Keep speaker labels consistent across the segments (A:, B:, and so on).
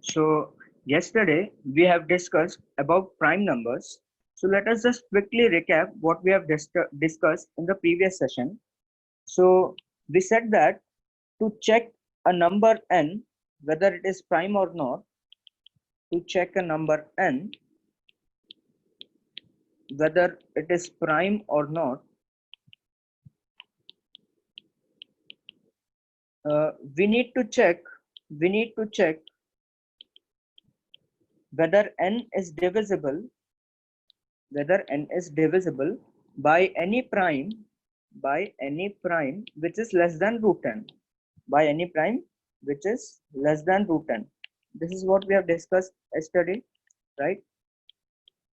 A: So yesterday we have discussed about prime numbers. So let us just quickly recap what we have discussed in the previous session. So we said that to check a number n, whether it is prime or not, to check a number n, whether it is prime or not, we need to check, we need to check whether n is divisible, whether n is divisible by any prime which is less than root n, by any prime which is less than root n. This is what we have discussed yesterday, right?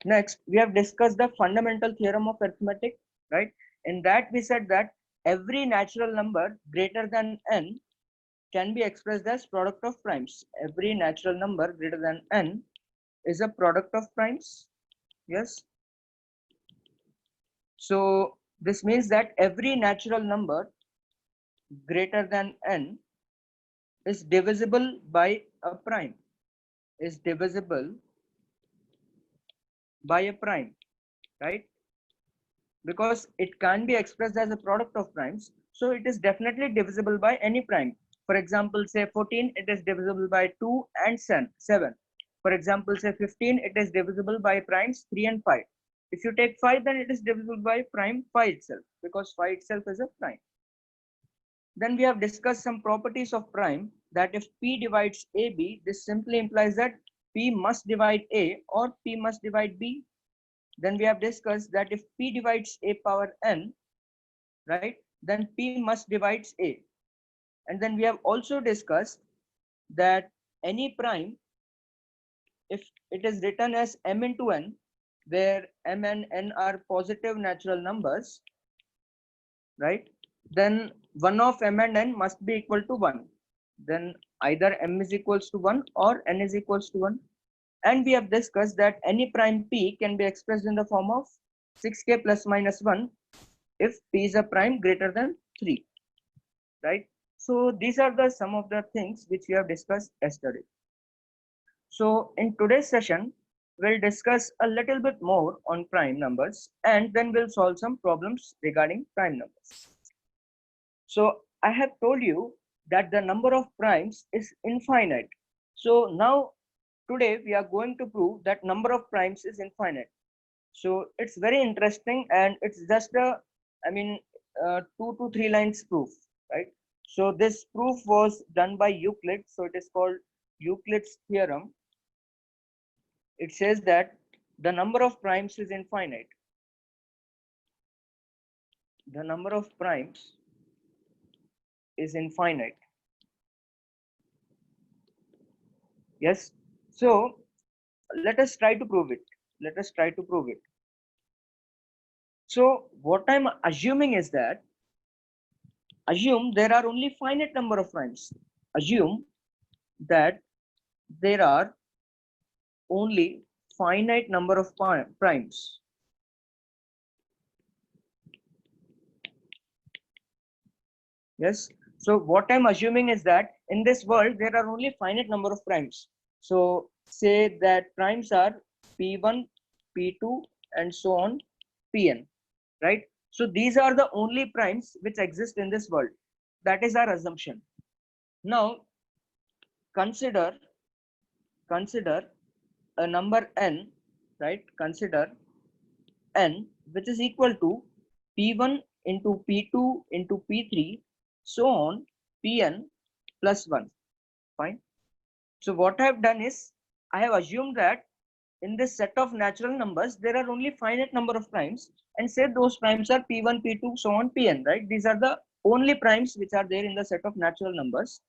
A: Next we have discussed the fundamental theorem of arithmetic, right? In that we said that every natural number greater than n can be expressed as product of primes. Every natural number greater than n is a product of primes. Yes. So this means that every natural number greater than n is divisible by a prime, is divisible by a prime, right? Because it can be expressed as a product of primes, so it is definitely divisible by any prime. For example, say 14, it is divisible by 2 and 7. For example, say 15, it is divisible by primes 3 and 5. If you take 5, then it is divisible by prime 5 itself, because 5 itself is a prime. Then we have discussed some properties of prime, that if P divides AB, this simply implies that P must divide A or P must divide B. Then we have discussed that if P divides A power n, right, then P must divide A. And then we have also discussed that any prime, if it is written as m into n, where m and n are positive natural numbers, right, then 1 of m and n must be equal to 1. Then either m is equals to 1 or n is equals to 1. And we have discussed that any prime p can be expressed in the form of 6k plus minus 1 if p is a prime greater than 3, right? So these are the some of the things which we have discussed yesterday. So in today's session, we'll discuss a little bit more on prime numbers, and then we'll solve some problems regarding prime numbers. So I have told you that the number of primes is infinite. So now today we are going to prove that number of primes is infinite. So it's very interesting, and it's just a, I mean, 2 to 3 lines proof, right? So this proof was done by Euclid. So it is called Euclid's theorem. It says that the number of primes is infinite. The number of primes is infinite. Yes. So let us try to prove it. Let us try to prove it. So what I'm assuming is that, assume there are only finite number of primes. Assume that there are only finite number of primes. Yes. So what I'm assuming is that in this world there are only finite number of primes. So say that primes are p1, p2, and so on, pn, right? So these are the only primes which exist in this world. That is our assumption. Now consider a number n, right? Consider n which is equal to p1 into p2 into p3, so on, pn plus 1. Fine. So what I have done is, I have assumed that in this set of natural numbers there are only finite number of primes, and say those primes are p1, p2, so on, pn, right? These are the only primes which are there in the set of natural numbers.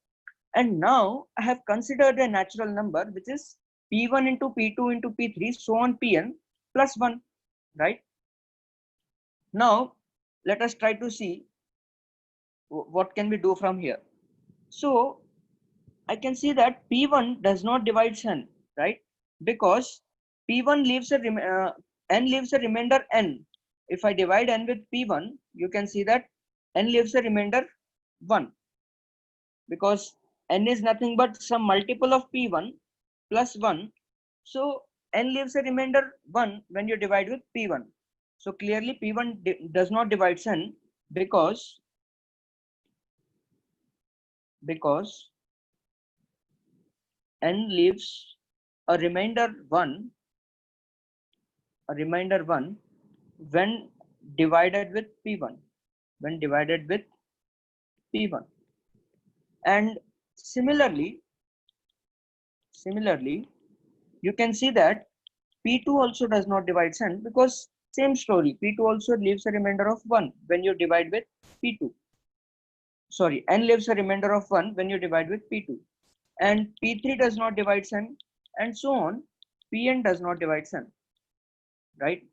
A: And now I have considered a natural number which is p1 into p2 into p3, so on, pn plus 1, right? Now let us try to see what can we do from here. So I can see that p1 does not divide n, right? Because p1 leaves a n leaves a remainder n. If I divide n with p1, you can see that n leaves a remainder 1, because n is nothing but some multiple of p1. plus 1. So n leaves a remainder 1 when you divide with p1. So clearly p1 does not divide n because n leaves a remainder 1 when divided with p1, and similarly you can see that p2 also does not divide n because same story, p2 also leaves a remainder of 1 when you divide with p2. Sorry, n leaves a remainder of 1 when you divide with p2, and p3 does not divide n, and so on. Pn does not divide n, right?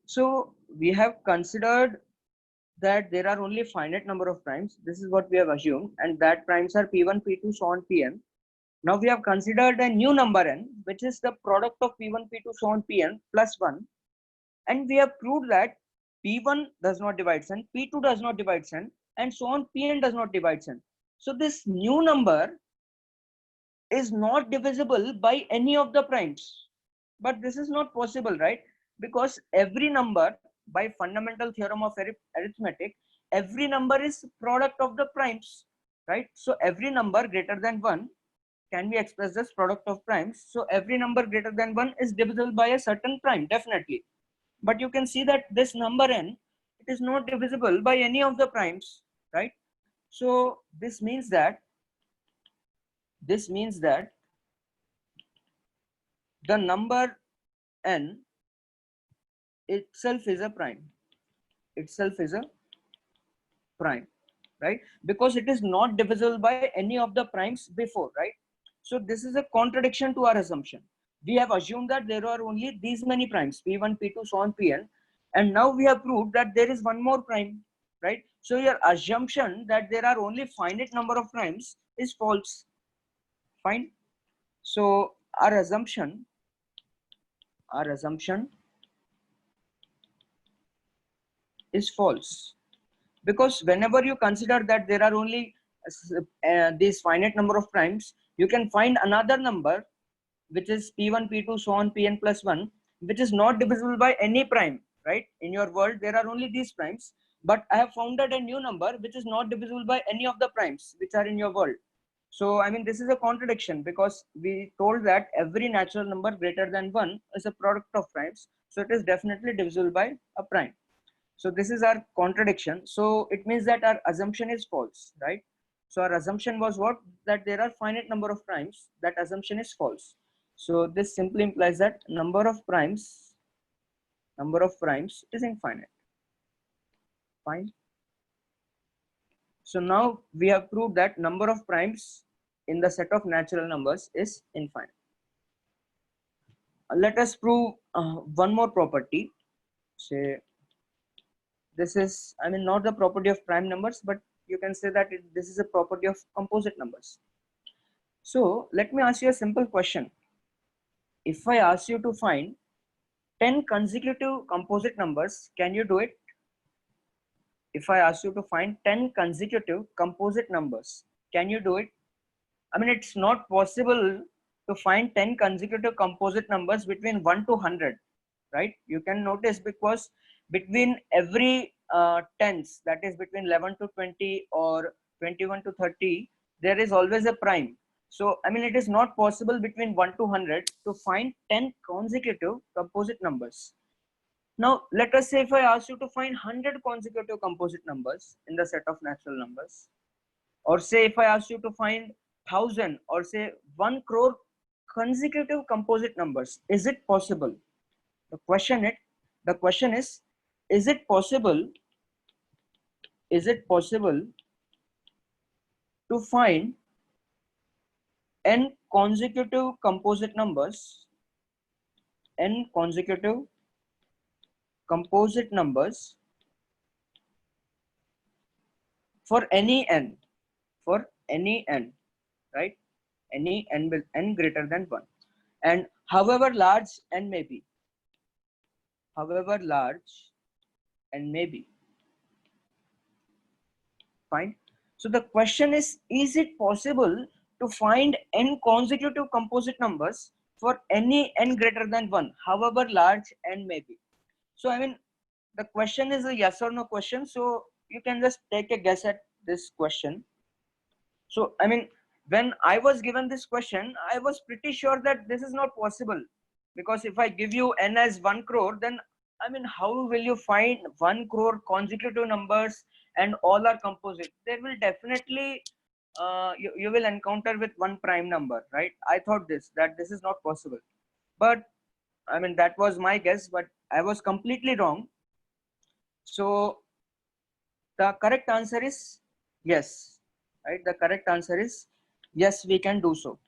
A: So we have considered that there are only finite number of primes. This is what we have assumed, and that primes are p1, p2, so on, pn. Now we have considered a new number n, which is the product of p1, p2, so on, pn plus 1, and we have proved that p1 does not divide n, p2 does not divide n, and so on, pn does not divide n. So this new number is not divisible by any of the primes. But this is not possible, right? Because every number, by fundamental theorem of arithmetic, every number is product of the primes, right? So every number greater than 1 can be expressed as product of primes. So every number greater than 1 is divisible by a certain prime, definitely. But you can see that this number n, it is not divisible by any of the primes, right? So this means that the number n itself is a prime, right? Because it is not divisible by any of the primes before, right? So this is a contradiction to our assumption. We have assumed that there are only these many primes, p1, p2, so on, pn, and now we have proved that there is one more prime, right? So your assumption that there are only finite number of primes is false. Fine. So our assumption is false, because whenever you consider that there are only these finite number of primes, you can find another number which is p1, p2, so on, pn plus 1, which is not divisible by any prime, right? In your world there are only these primes, but I have founded a new number which is not divisible by any of the primes which are in your world. So I mean, this is a contradiction, because we told that every natural number greater than 1 is a product of primes, so it is definitely divisible by a prime. So this is our contradiction. So it means that our assumption is false, right? So our assumption was what? That there are finite number of primes. That assumption is false. So this simply implies that number of primes is infinite. Fine. So now we have proved that number of primes in the set of natural numbers is infinite. Let us prove one more property. Say this is, I mean, not the property of prime numbers, but you can say that this is a property of composite numbers. So let me ask you a simple question. If I ask you to find 10 consecutive composite numbers, can you do it? If I ask you to find 10 consecutive composite numbers, can you do it? I mean, it's not possible to find 10 consecutive composite numbers between 1 to 100, right? You can notice, because between every tens, that is between 11 to 20 or 21 to 30, there is always a prime. So I mean, it is not possible between 1 to 100 to find 10 consecutive composite numbers. Now let us say if I ask you to find 100 consecutive composite numbers in the set of natural numbers, or say if I ask you to find 1,000 or say 1 crore consecutive composite numbers, is it possible? The question is it possible to find n consecutive composite numbers for any n, right? Any n with n greater than 1, and however large n may be. Fine. So the question is it possible to find n consecutive composite numbers for any n greater than 1, however large n may be. So I mean, the question is a yes or no question, so you can just take a guess at this question. So I mean, when I was given this question, I was pretty sure that this is not possible, because if I give you n as 1 crore, then I mean, how will you find 1 crore consecutive numbers and all are composite? There will definitely you will encounter with one prime number, right? I thought that this is not possible, but I mean, that was my guess, but I was completely wrong. So the correct answer is yes, right? The correct answer is yes, we can do so.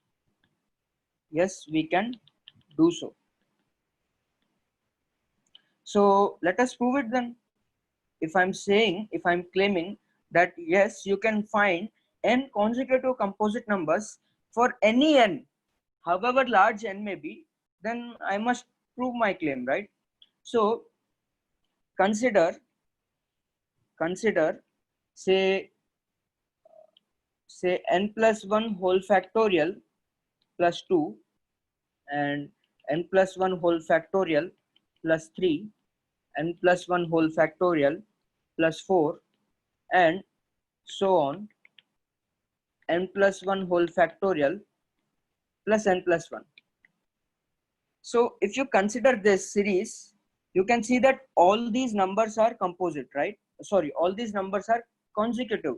A: Yes, we can do so. So let us prove it then. If I'm claiming that yes, you can find n consecutive composite numbers for any n, however large n may be, then I must prove my claim, right? So consider say n plus 1 whole factorial plus 2 and n plus 1 whole factorial plus 3, n plus 1 whole factorial plus 4, and so on, n plus 1 whole factorial plus n plus 1. So if you consider this series, you can see that all these numbers are composite, right? Sorry, all these numbers are consecutive.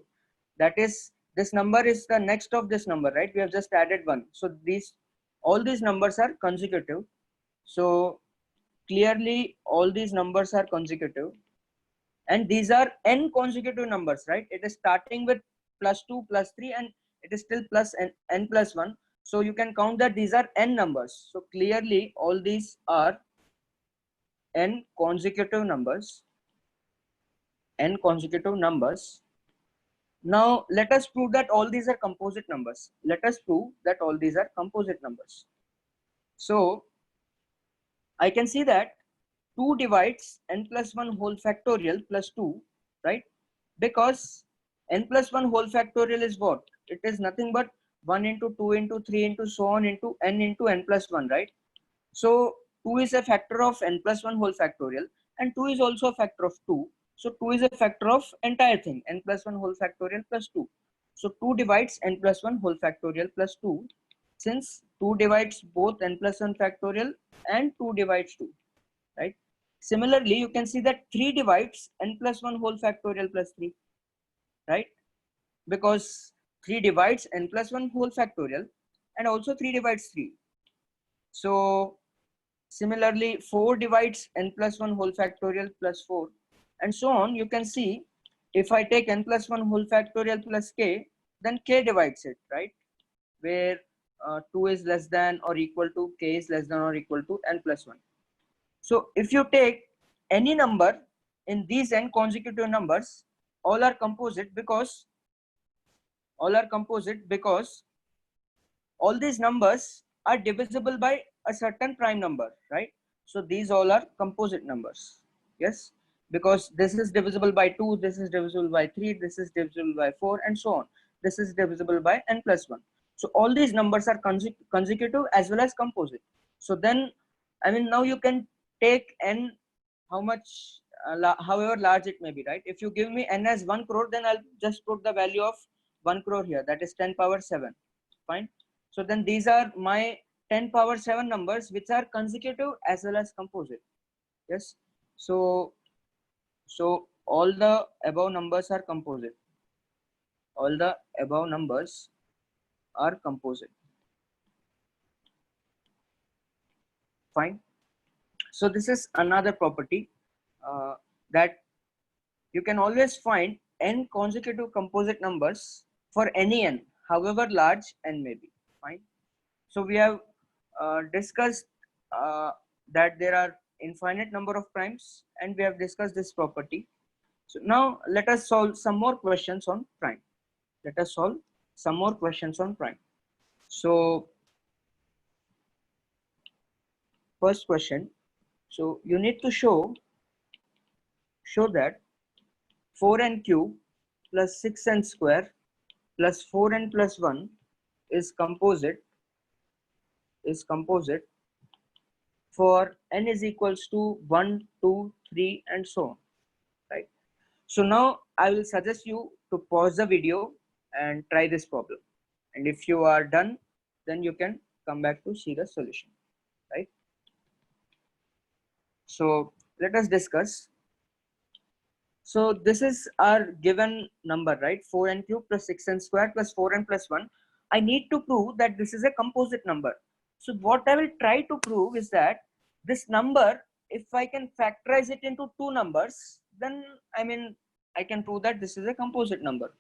A: That is, this number is the next of this number, right? We have just added one. So all these numbers are consecutive. So clearly all these numbers are consecutive, and these are n consecutive numbers, right? It is starting with plus 2 plus 3 and it is still plus n plus 1. So you can count that these are n numbers. So clearly all these are n consecutive numbers. N consecutive numbers. Now let us prove that all these are composite numbers. Let us prove that all these are composite numbers. So I can see that 2 divides n plus 1 whole factorial plus 2, right? Because n plus 1 whole factorial is what? It is nothing but 1 into 2 into 3 into so on into n plus 1, right? So 2 is a factor of n plus 1 whole factorial, and 2 is also a factor of 2. So 2 is a factor of entire thing, n plus 1 whole factorial plus 2. So 2 divides n plus 1 whole factorial plus 2. Since 2 divides both n plus 1 factorial and 2 divides 2, right? Similarly, you can see that 3 divides n plus 1 whole factorial plus 3, right? Because 3 divides n plus 1 whole factorial and also 3 divides 3. So similarly, 4 divides n plus 1 whole factorial plus 4, and so on. You can see if I take n plus 1 whole factorial plus k, then k divides it, right? Where 2 is less than or equal to, k is less than or equal to n plus 1. So if you take any number in these n consecutive numbers, all are composite because all these numbers are divisible by a certain prime number, right? So these all are composite numbers. Yes, because this is divisible by 2, this is divisible by 3, this is divisible by 4, and so on. This is divisible by n plus 1. So all these numbers are consecutive as well as composite. So then, I mean, now you can take n, how much, however large it may be, right? If you give me n as 1 crore, then I'll just put the value of 1 crore here, that is 10 power 7. Fine. So then these are my 10 power 7 numbers, which are consecutive as well as composite. Yes. So all the above numbers are composite. All the above numbers are composite. Fine. So this is another property that you can always find n consecutive composite numbers for any n, however large n may be. Fine. So we have discussed that there are infinite number of primes, and we have discussed this property. So now let us solve some more questions on prime. Let us solve some more questions on prime. So first question. So you need to show that 4n cube plus 6n square plus 4n plus 1 is composite for n is equals to 1, 2, 3 and so on, right? So now I will suggest you to pause the video and try this problem. And if you are done, then you can come back to see the solution, right? So let us discuss. So this is our given number, right? 4n cube plus 6n square plus 4n plus 1. I need to prove that this is a composite number. So what I will try to prove is that this number, if I can factorize it into two numbers, then I can prove that this is a composite number.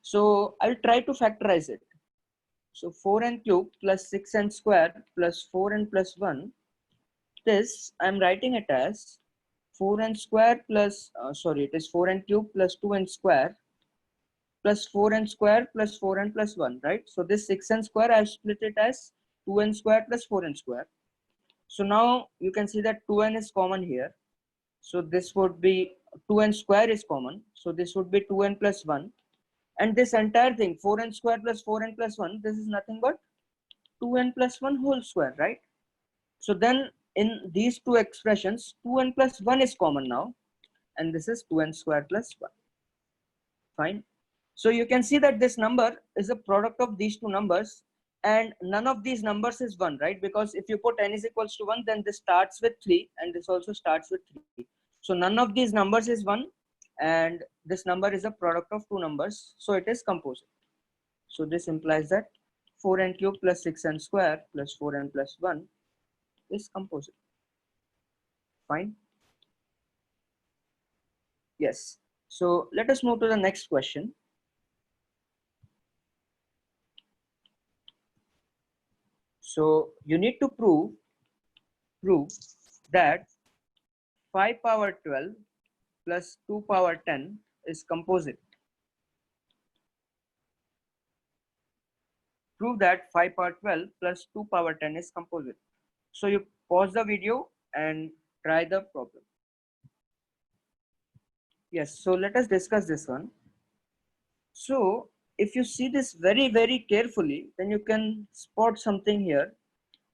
A: So I'll try to factorize it. So 4n cube plus 6n square plus 4n plus 1. This I'm writing it as 4n square plus, it is 4n cube plus 2n square plus 4n square plus 4n plus 1, right? So this 6n square I split it as 2n square plus 4n square. So now you can see that 2n is common here. So this would be 2n square is common. So this would be 2n plus 1. And this entire thing 4n square plus 4n plus 1, this is nothing but 2n plus 1 whole square, right? So then in these two expressions 2n plus 1 is common now, and this is 2n square plus 1. Fine. So you can see that this number is a product of these two numbers, and none of these numbers is 1, right? Because if you put n is equals to 1, then this starts with 3 and this also starts with 3. So none of these numbers is 1, and this number is a product of two numbers, so it is composite. So this implies that 4n cube plus 6n square plus 4n plus 1 is composite. Fine. Yes. So let us move to the next question. So you need to prove that 5 power 12 plus 2 power 10 is composite. Prove that 5 power 12 plus 2 power 10 is composite. So you pause the video and try the problem. Yes, so let us discuss this one. So if you see this very, very carefully, then you can spot something here.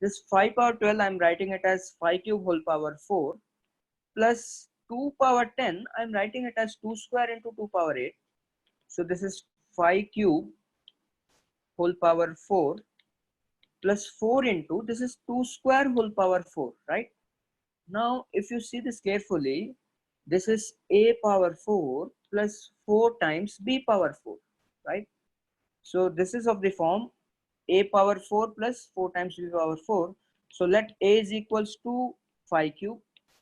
A: This 5 power 12, I'm writing it as 5 cube whole power 4 plus 2 power 10, I'm writing it as 2 square into 2 power 8. So this is 5 cube whole power 4 plus 4 into, this is 2 square whole power 4, right? Now, if you see this carefully, this is a power 4 plus 4 times b power 4, right? So this is of the form a power 4 plus 4 times b power 4. So let a is equals to 5 cube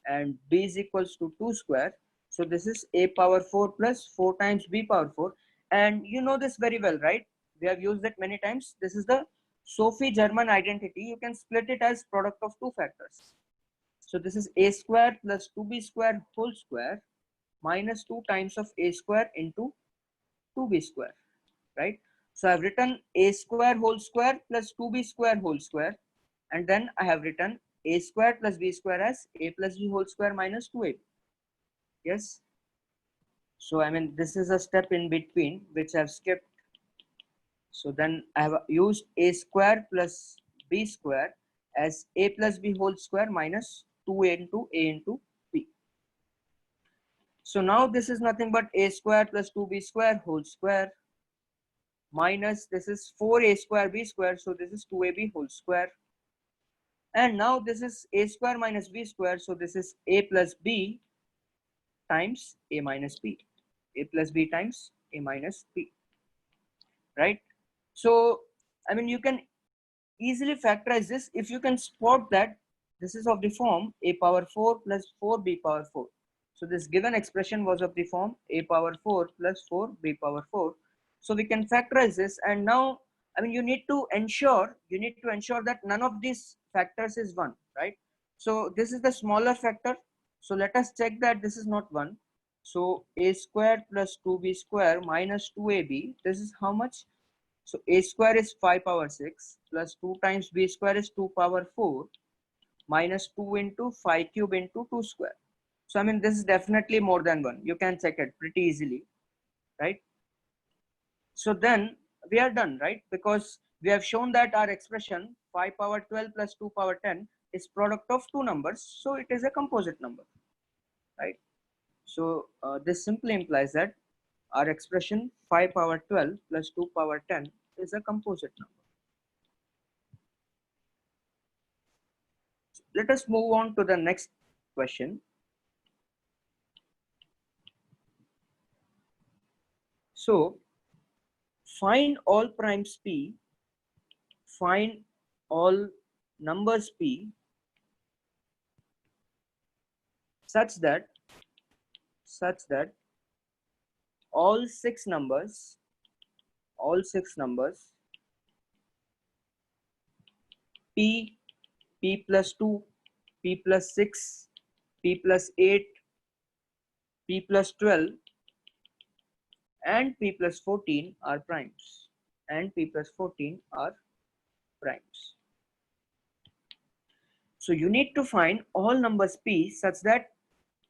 A: and b is equals to 2 square. So this is a power 4 plus 4 times b power 4. And you know this very well, right? We have used it many times. This is the Sophie-German identity. You can split it as product of two factors. So this is a square plus 2b square whole square minus 2 times of a square into 2b square, right? So I've written a square whole square plus 2b square whole square, and then I have written a square plus b square as a plus b whole square minus 2ab. Yes. So this is a step in between which I've skipped. So then I have used a square plus b square as a plus b whole square minus 2a into b. So now this is nothing but a square plus 2b square whole square minus this is 4a square b square, so this is 2ab whole square. And now this is a square minus b square, so this is a plus b times a minus b, a plus b times a minus b, right? So you can easily factorize this if you can spot that this is of the form a power 4 plus 4b power 4. So this given expression was of the form a power 4 plus 4b power 4. So we can factorize this, and now you need to ensure that none of these factors is 1, right? So this is the smaller factor. So let us check that this is not 1. So a square plus 2b square minus 2ab, this is how much? So a square is 5 power 6 plus 2 times b square is 2 power 4 minus 2 into 5 cube into 2 square. So this is definitely more than 1. You can check it pretty easily, right? So then we are done, right? Because we have shown that our expression 5 power 12 plus 2 power 10 is product of two numbers, so it is a composite number, right? So this simply implies that our expression 5 power 12 plus 2 power 10 is a composite number. Let us move on to the next question. So find all primes p, find all numbers p such that all six numbers p, p plus 2, p plus 6, p plus 8, p plus 12 and p plus 14 are primes, So you need to find all numbers p such that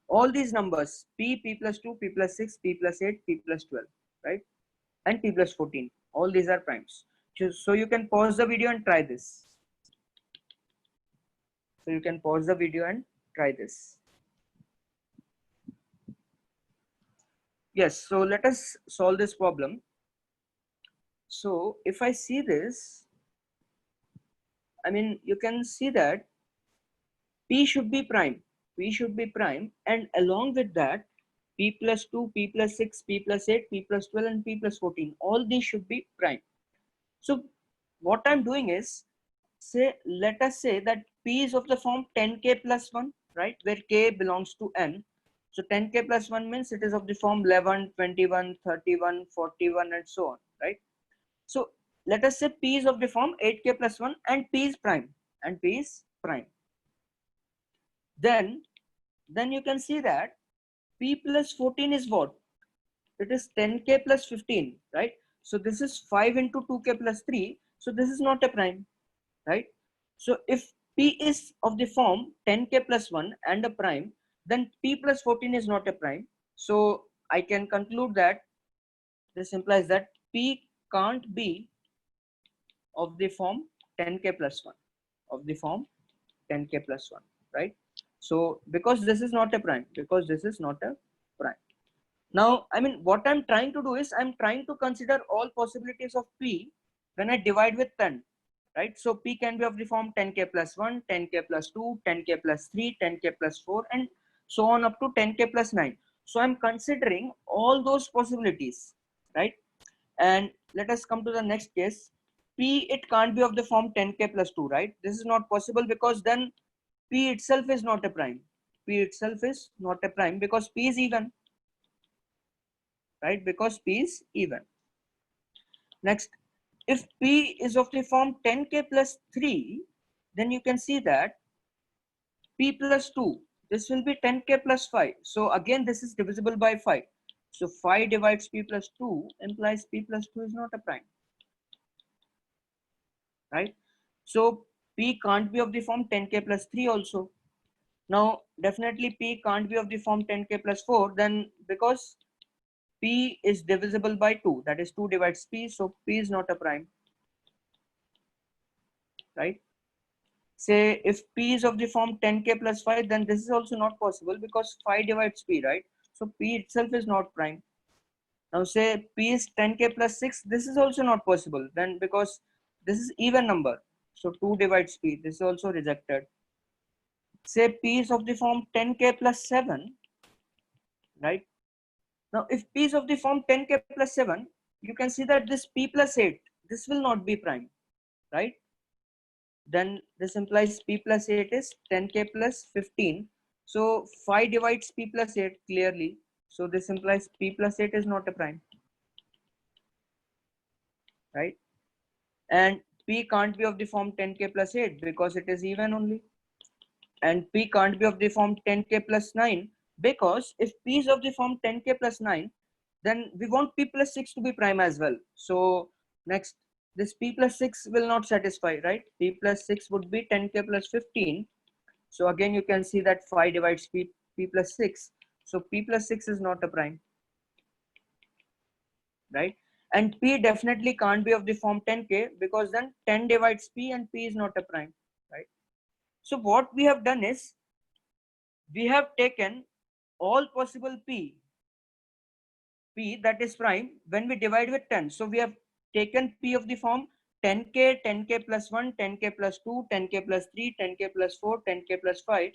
A: all these numbers p, p plus 2, p plus 6, p plus 8, p plus 12, right, and p plus 14, all these are primes. So you can pause the video and try this. Yes, so let us solve this problem. So if I see this, I mean, you can see that p should be prime, and along with that p plus 2, p plus 6, p plus 8, p plus 12 and p plus 14, all these should be prime. So what I'm doing is, let us say that p is of the form 10k plus 1, right, where k belongs to n. So 10k plus 1 means it is of the form 11, 21, 31, 41 and so on, right? So let us say p is of the form 8k plus 1 and p is prime, then you can see that p plus 14 is what? It is 10k plus 15, right? So this is 5 into 2k plus 3, so this is not a prime, right? So if p is of the form 10k plus 1 and a prime, then p plus 14 is not a prime. So I can conclude that this implies that p can't be of the form 10k plus 1, right? So because this is not a prime, now I mean what I'm trying to do is I'm trying to consider all possibilities of p when I divide with 10, right? So p can be of the form 10k plus 1, 10k plus 2, 10k plus 3, 10k plus 4 and so on up to 10k plus 9. So I'm considering all those possibilities, right? And let us come to the next case. P, it can't be of the form 10k plus 2, right? This is not possible because then p itself is not a prime. Because p is even, right? Because p is even. Next, if p is of the form 10k plus 3, then you can see that p plus 2, this will be 10k plus 5. So again, this is divisible by 5. So 5 divides p plus 2 implies p plus 2 is not a prime, right? So p can't be of the form 10k plus 3 also. Now definitely p can't be of the form 10k plus 4, then because p is divisible by 2, that is 2 divides p, so p is not a prime, right? Say if p is of the form 10k plus 5, then this is also not possible because 5 divides p, right? So p itself is not prime. Now say p is 10k plus 6, this is also not possible then because this is even number, so 2 divides p, this is also rejected. Say p is of the form 10k plus 7, right? Now if p is of the form 10k plus 7, you can see that this p plus 8, this will not be prime, right? Then this implies p plus 8 is 10k plus 15. So 5 divides p plus 8 clearly. So this implies p plus 8 is not a prime, right? And p can't be of the form 10k plus 8 because it is even only. And p can't be of the form 10k plus 9 because if p is of the form 10k plus 9, then we want p plus 6 to be prime as well. So next, this p plus 6 will not satisfy, right? P plus 6 would be 10k plus 15. So again, you can see that 5 divides p plus 6. So p plus 6 is not a prime, right? And P definitely can't be of the form 10k, because then 10 divides P and P is not a prime, right? So what we have done is, we have taken all possible P that is prime when we divide with 10. So we have taken P of the form 10k, 10k plus 1, 10k plus 2, 10k plus 3, 10k plus 4, 10k plus 5.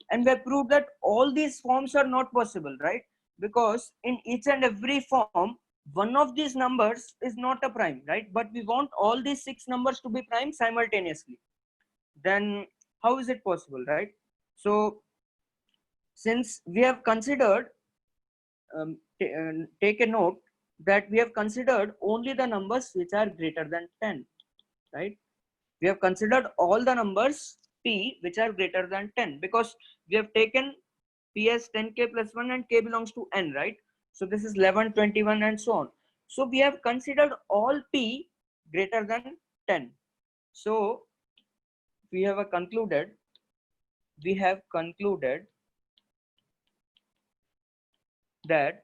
A: And we have proved that all these forms are not possible, right? Because in each and every form, one of these numbers is not a prime, right? But we want all these 6 numbers to be prime simultaneously. Then how is it possible, right? So since we have considered, take a note that we have considered only the numbers which are greater than 10, right? We have considered all the numbers P which are greater than 10, because we have taken P as 10k plus 1 and k belongs to n, right? So this is 11, 21 and so on. So we have considered all P greater than 10. So we have concluded that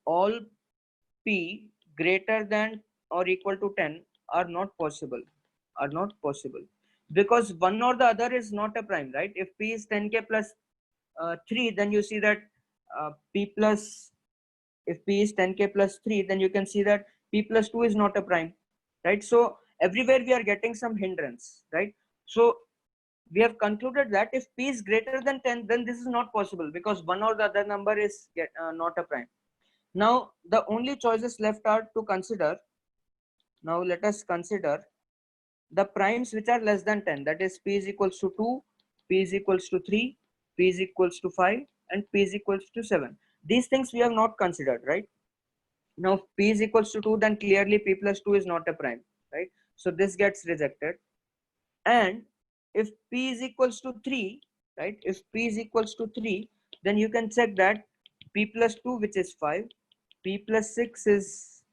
A: all P greater than or equal to 10 are not possible, because one or the other is not a prime, right? If P is 10k plus 3, then you see that P plus, if P is 10k plus 3, then you can see that P plus 2 is not a prime, right? So everywhere we are getting some hindrance, right? So we have concluded that if P is greater than 10, then this is not possible, because one or the other number is not a prime. Now the only choices left are to consider. Now let us consider the primes which are less than 10, that is P is equals to 2, P is equals to 3, P is equals to 5 and P is equals to 7. These things we have not considered, right? Now if P is equals to 2, then clearly P plus 2 is not a prime, right? So this gets rejected. And if P is equals to 3, right, if P is equals to 3, then you can check that P plus 2, which is 5, P plus 6 is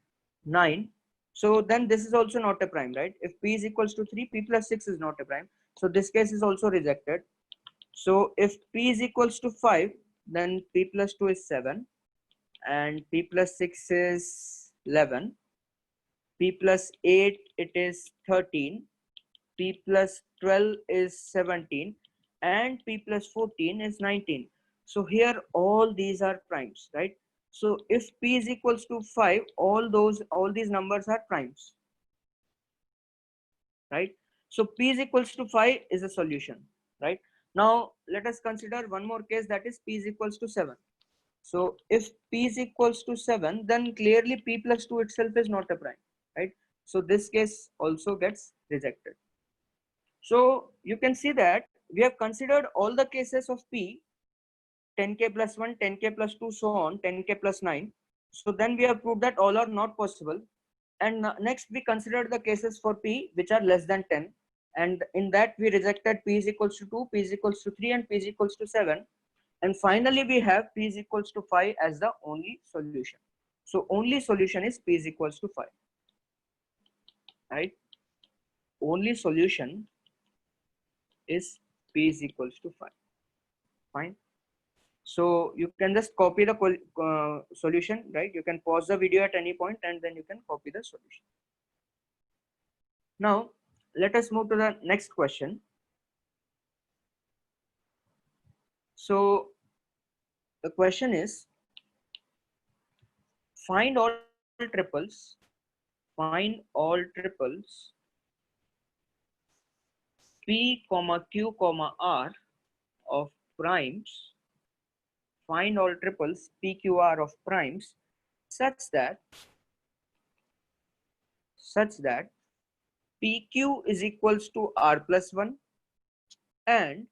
A: 9. So then this is also not a prime, right? If P is equals to 3, P plus 6 is not a prime. So this case is also rejected. So if P is equals to 5, then P plus 2 is 7 and P plus 6 is 11. P plus 8, it is 13. P plus 12 is 17 and P plus 14 is 19. So here all these are primes, right? So if P is equals to 5, all these numbers are primes, right? So P is equals to 5 is a solution, right? Now let us consider one more case, that is P is equals to 7. So if P is equals to 7, then clearly P plus 2 itself is not a prime, right? So this case also gets rejected. So you can see that we have considered all the cases of P, 10k plus 1, 10k plus 2, so on, 10k plus 9. So then we have proved that all are not possible. And next we considered the cases for P which are less than 10. And in that we rejected P is equals to 2, P is equals to 3 and P is equals to 7. And finally we have P is equals to 5 as the only solution. So only solution is P is equals to 5, right? Only solution is P is equals to 5. Fine. So you can just copy the solution, right? You can pause the video at any point and then you can copy the solution. Now let us move to the next question. So the question is, find all triples P comma Q comma R of primes, find all triples PQR of primes such that PQ is equals to R plus 1 and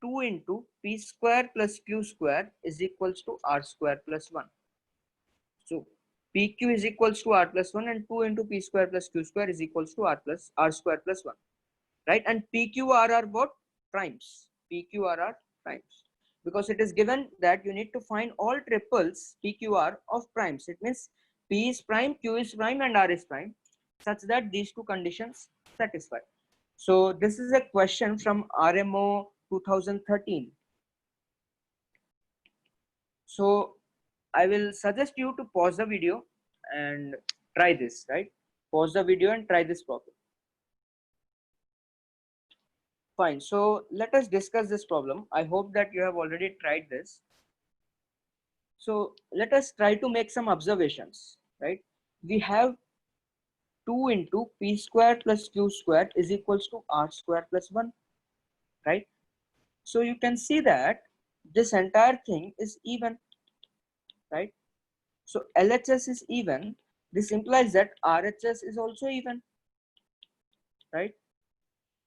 A: 2 into P square plus Q square is equals to R square plus 1. So PQ is equals to R plus 1 and 2 into P square plus Q square is equals to R square plus 1, right? And PQR are what? Primes. PQR are primes, because it is given that you need to find all triples PQR of primes. It means P is prime, Q is prime and R is prime, such that these two conditions satisfy. So this is a question from RMO 2013. So I will suggest you to pause the video and try this, right? Pause the video and try this problem. Fine. So let us discuss this problem. I hope that you have already tried this. So let us try to make some observations, right? We have 2 into p square plus q square is equals to r square plus 1, right? So you can see that this entire thing is even, right? So LHS is even. This implies that RHS is also even, right?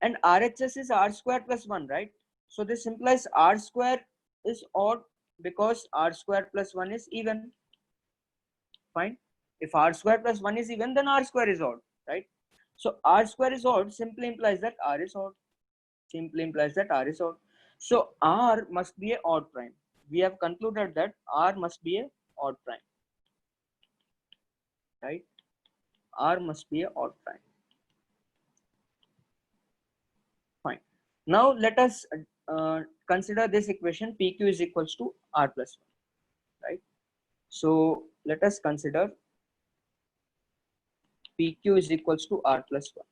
A: And RHS is r square plus 1, right? So this implies r square is odd because r square plus 1 is even. Fine. If r square plus 1 is even, then r square is odd, right? So r square is odd simply implies that r is odd. Simply implies that r is odd. So r must be a odd prime. We have concluded that r must be a odd prime, right? R must be a odd prime. Fine. Now let us consider this equation PQ is equals to R plus 1, right? So let us consider PQ is equals to R plus 1.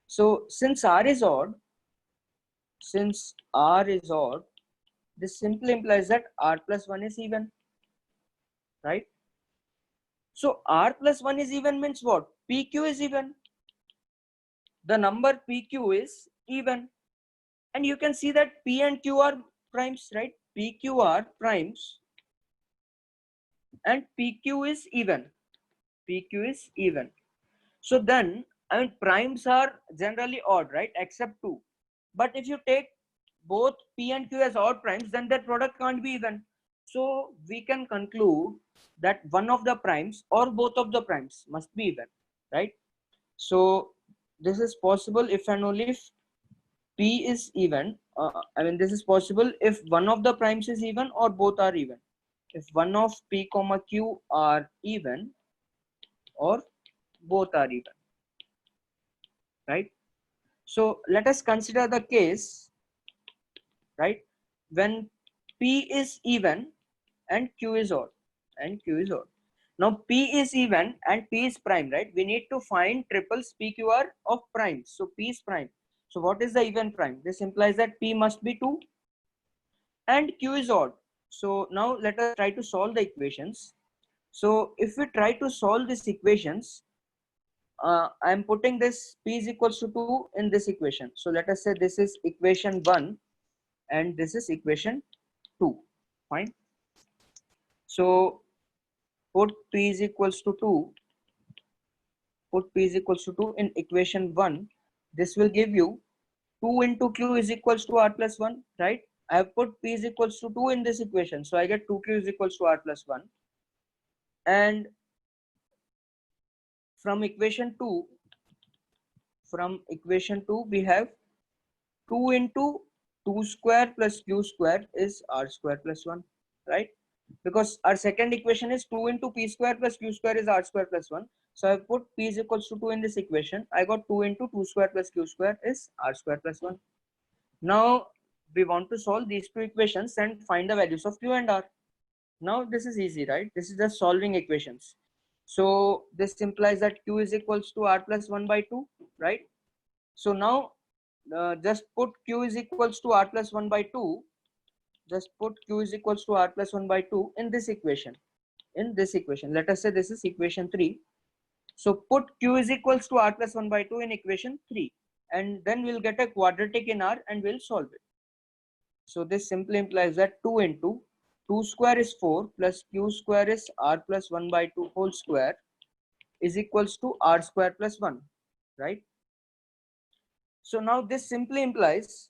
A: So since R is odd, this simply implies that R plus 1 is even, right? So R plus 1 is even means what? PQ is even. The number PQ is even. And you can see that P and Q are primes, right? PQ are primes and PQ is even. PQ is even. So then, I mean, primes are generally odd, right? Except 2. But if you take both P and Q as odd primes, then that product can't be even. So we can conclude that one of the primes or both of the primes must be even, right? So this is possible if and only if P is even. I mean, this is possible if one of the primes is even or both are even. If one of P comma Q are even or both are even, right? So let us consider the case, right, when P is even and Q is odd, Now P is even and P is prime, right? We need to find triples PQR of primes. So P is prime. So what is the even prime? This implies that P must be 2 and Q is odd. So now let us try to solve the equations. So if we try to solve these equations, I am putting this P is equals to 2 in this equation. So let us say this is equation 1 and this is equation 2. Fine. So put P is equals to 2. Put P is equals to 2 in equation 1. This will give you 2 into Q is equals to R plus 1, right? I have put P is equals to 2 in this equation. So I get 2Q is equals to R plus 1. And from equation 2, we have 2 into 2 square plus Q square is R square plus 1, right? Because our second equation is 2 into P square plus Q square is R square plus 1. So I put P is equals to 2 in this equation. I got 2 into 2 square plus Q square is R square plus 1. Now we want to solve these two equations and find the values of Q and R. Now this is easy, right? This is just solving equations. So this implies that Q is equals to R plus 1 by 2, right? So now just put Q is equals to R plus 1 by 2. Just put Q is equals to R plus 1 by 2 in this equation. Let us say this is equation 3. So put Q is equals to R plus 1 by 2 in equation 3. And then we'll get a quadratic in R and we'll solve it. So this simply implies that 2 into 2 square is 4 plus Q square is R plus 1 by 2 whole square is equals to R square plus 1, right? So now this simply implies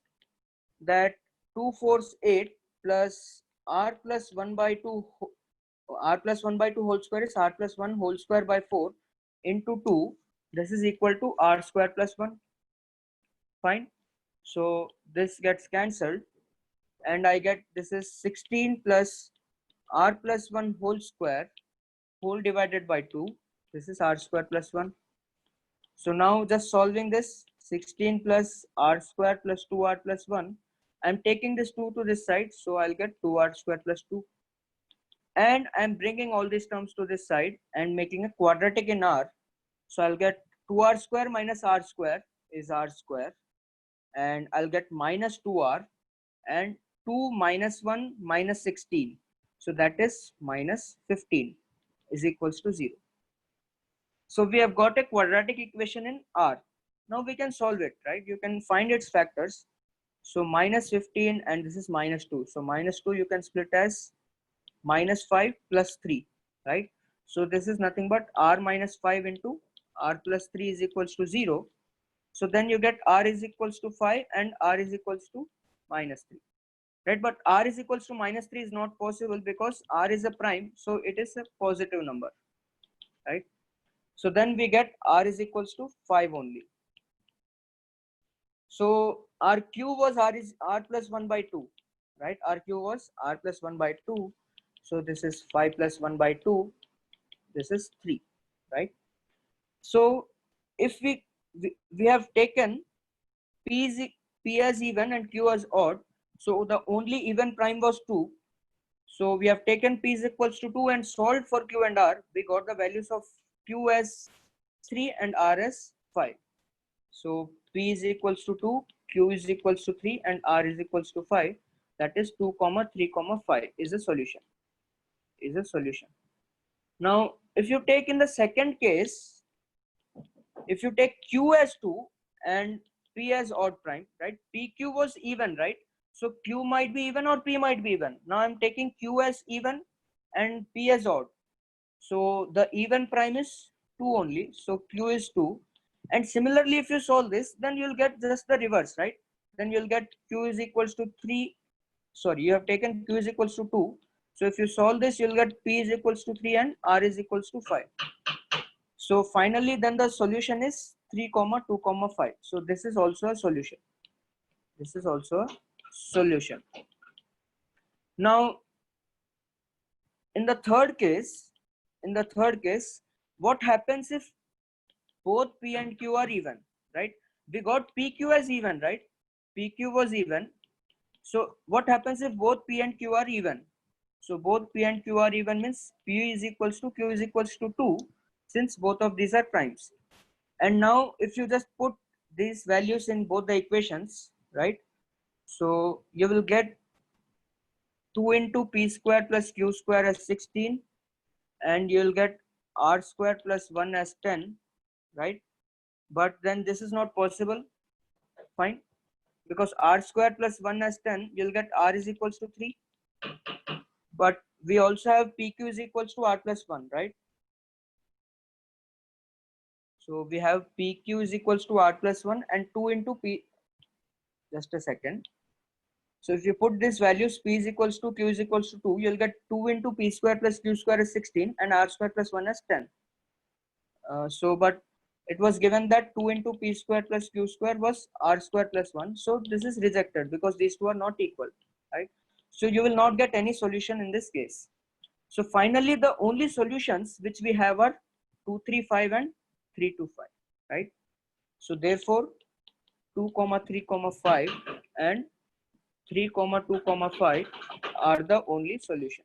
A: that 2 4s 8 plus R plus 1 by 2 whole square is R plus 1 whole square by 4 into 2. This is equal to R square plus 1. Fine. So this gets cancelled and I get this is 16 plus R plus 1 whole square whole divided by 2. This is R square plus 1. So now just solving this 16 plus R square plus 2R plus 1. I'm taking this 2 to this side. So I'll get 2R square plus 2. and I'm bringing all these terms to this side and making a quadratic in R. So I'll get 2R square minus R square is R square, and I'll get minus 2R, and 2 minus 1 minus 16. So that is minus 15 is equals to 0. So we have got a quadratic equation in R. Now we can solve it, right? You can find its factors. So minus 15 and this is minus 2. So minus 2 you can split as minus 5 plus 3, right? So this is nothing but R minus 5 into R plus 3 is equals to 0. So then you get R is equals to 5 and R is equals to minus 3, right? But R is equals to minus 3 is not possible because R is a prime, so it is a positive number, right? So then we get R is equals to 5 only. So our Q was R plus 1 by 2, right? Our Q was R plus 1 by 2. So this is 5 plus 1 by 2. This is 3, right? So if we have taken P as even and Q as odd, so the only even prime was 2. So we have taken P is equals to 2 and solved for Q and R. We got the values of Q as 3 and R as 5. So P is equals to 2, Q is equals to 3 and R is equals to 5. That is 2, 3, 5 is a solution. Now if you take in the second case, if you take Q as 2 and P as odd prime, right? PQ was even, right? So Q might be even or P might be even. Now I'm taking Q as even and P as odd. So the even prime is 2 only. So Q is 2. And similarly, if you solve this, then you'll get just the reverse, right? Then you'll get Q is equals to 3. Sorry, you have taken Q is equals to 2. So if you solve this, you'll get P is equals to 3 and R is equals to 5. So finally, then the solution is 3, 2, 5. So this is also a solution. This is also a solution. Now, in the third case, what happens if both P and Q are even, right? We got PQ as even, right? PQ was even. So what happens if both P and Q are even? So both P and Q are even means P is equals to Q is equals to 2, since both of these are primes. And now if you just put these values in both the equations, right? So you will get 2 into P square plus Q square as 16, and you'll get R square plus 1 as 10, right? But then this is not possible, fine, because R square plus 1 as 10, you'll get R is equals to 3. But we also have PQ is equals to R plus 1, right? So we have PQ is equals to R plus 1 and 2 into P. Just a second. So if you put these values, P is equals to Q is equals to 2, you'll get 2 into P square plus Q square is 16 and R square plus 1 is 10. But it was given that 2 into P square plus Q square was R square plus 1. So this is rejected because these two are not equal, right? So you will not get any solution in this case. So finally, the only solutions which we have are 2, 3, 5 and 3, 2, 5, right? So therefore, 2, 3, 5 and 3, 2, 5 are the only solution.